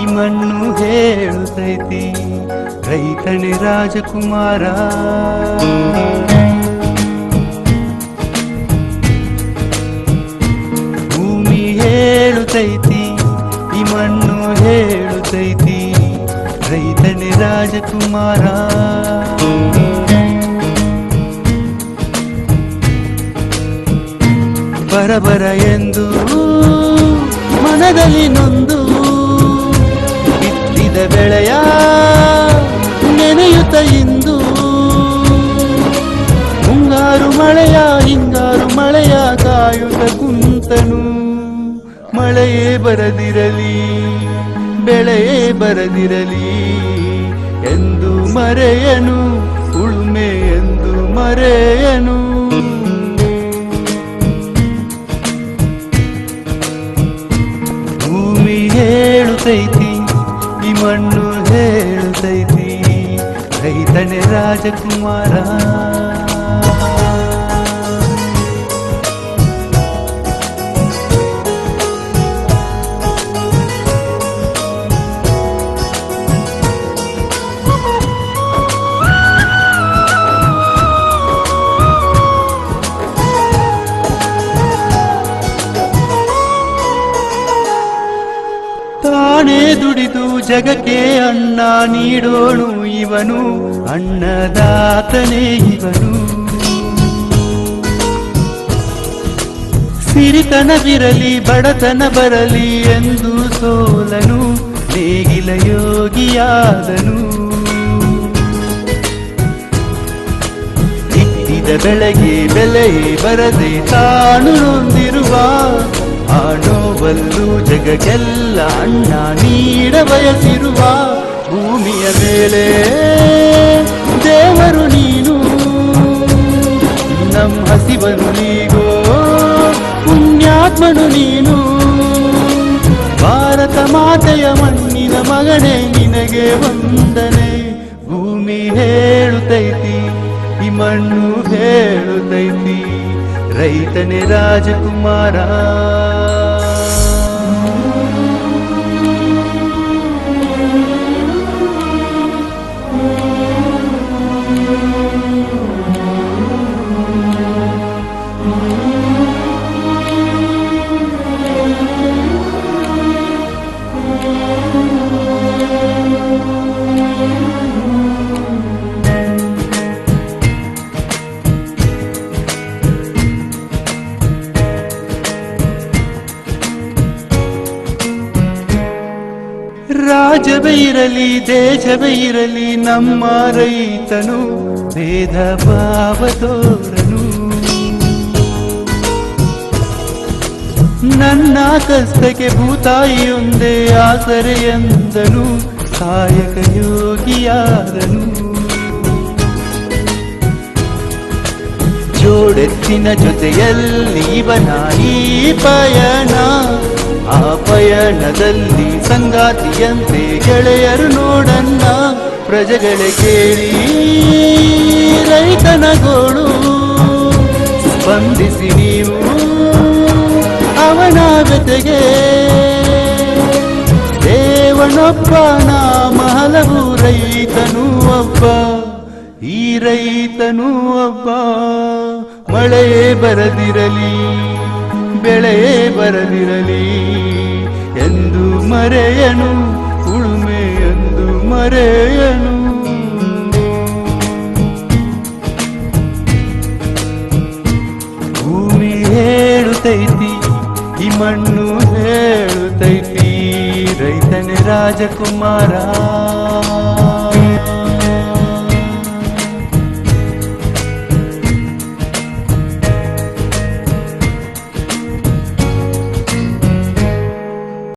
ಈ ಮಣ್ಣು ಹೇಳುತ್ತೈತಿ ರೈತನೇ ರಾಜಕುಮಾರ. ಭೂಮಿ ಹೇಳುತ್ತೈತಿ ಈ ಮಣ್ಣು ಹೇಳುತ್ತೈತಿ ರೈತನೇ ರಾಜಕುಮಾರ. ಬರಬರ ಎಂದು ಮನದಲ್ಲಿ ನೊಂದು ಬಿತ್ತಿದ ಬೆಳೆಯ ನೆನೆಯುತ್ತ ಇಂದು ಮುಂಗಾರು ಮಳೆಯ ಹಿಂಗಾರು ಮಳೆಯ ಕಾಯುತ್ತ ಕುಂತನು. ಮಳೆಯೇ ಬರದಿರಲಿ ಬೆಳೆಯೇ ಬರದಿರಲಿ ಎಂದು ಮರೆಯನು ಉಳುಮೆ ಎಂದು ಮರೆಯನು. ಭೂಮಿ ಹೇಳುತ್ತೈತಿ ಈ ಮಣ್ಣು ಹೇಳುತ್ತೈತಿ ರೈತನೇ ರಾಜಕುಮಾರ. ತಾನೇ ದುಡಿದು ಜಗಕ್ಕೆ ಅನ್ನ ನೀಡೋಣು ಇವನು ಅನ್ನದಾತನೇ ಇವನು. ಸಿರಿತನವಿರಲಿ ಬಡತನ ಬರಲಿ ಎಂದು ಸೋಲನು ನೇಗಿಲ ಯೋಗಿಯಾದನು. ಬಿತ್ತಿದ ಬೆಳೆಗೆ ಬೆಲೆಯೇ ಬರದೆ ತಾನು ನೊಂದಿರುವ ಆ ನೋವಲ್ಲೂ ಜಗಕ್ಕೆಲ್ಲ ಅನ್ನ ನೀಡ ಬಯಸಿರುವ ಭೂಮಿಯ ಮೇಲೆ ದೇವರು ನೀನು ನಮ್ಮ ಹಸಿವನು ನೀಗೋ ಪುಣ್ಯಾತ್ಮನು ನೀನು. ಭಾರತ ಮಾತೆಯ ಮಣ್ಣಿನ ಮಗನೇ ನಿನಗೆ ವಂದನೆ. ಭೂಮಿ ಹೇಳುತ್ತೈತಿ ಈ ಮಣ್ಣು ಹೇಳುತ್ತೈತಿ ರೈತನೇ ರಾಜಕುಮಾರ. ರಾಜವೇ ಇರಲಿ ದೇಶವೇ ಇರಲಿ ನಮ್ಮ ರೈತನು ಭೇದ ಭಾವ ತೋರನು. ನನ್ನ ಕಷ್ಟಕ್ಕೆ ಭೂತಾಯಿಯೊಂದೇ ಆಸರೆ ಎಂದನು ಕಾಯಕ ಯೋಗಿಯಾದನು. ಜೋಡೆತ್ತಿನ ಜೊತೆಯಲ್ಲಿ ಇವನ ಈ ಪಯಣ, ಆ ಪಯಣದಲ್ಲಿ ಸಂಗಾತಿಯಂತೆ ಗೆಳೆಯರು ನೋಡನ್ನ. ಪ್ರಜೆಗಳೇ ಕೇಳಿ ರೈತನ ಗೋಳು, ಸ್ಪಂದಿಸಿ ನೀವು ಅವನ ಜೊತೆಗೆ. ದೇವನೊಬ್ಬ ನಾಮ ಹಲವು ರೈತನು ಒಬ್ಬ, ಈ ರೈತನು ಒಬ್ಬ. ಮಳೆಯೇ ಬರದಿರಲಿ ಬೆಳೆಯೇ ಬರದಿರಲಿ ಎಂದು ಮರೆಯನು, ಉಳುಮೆ ಎಂದು ಮರೆಯನು. ಭೂಮಿ ಹೇಳುತ್ತೈತಿ ಈ ಮಣ್ಣು ಹೇಳುತ್ತೈತಿ ರೈತನೇ ರಾಜಕುಮಾರ.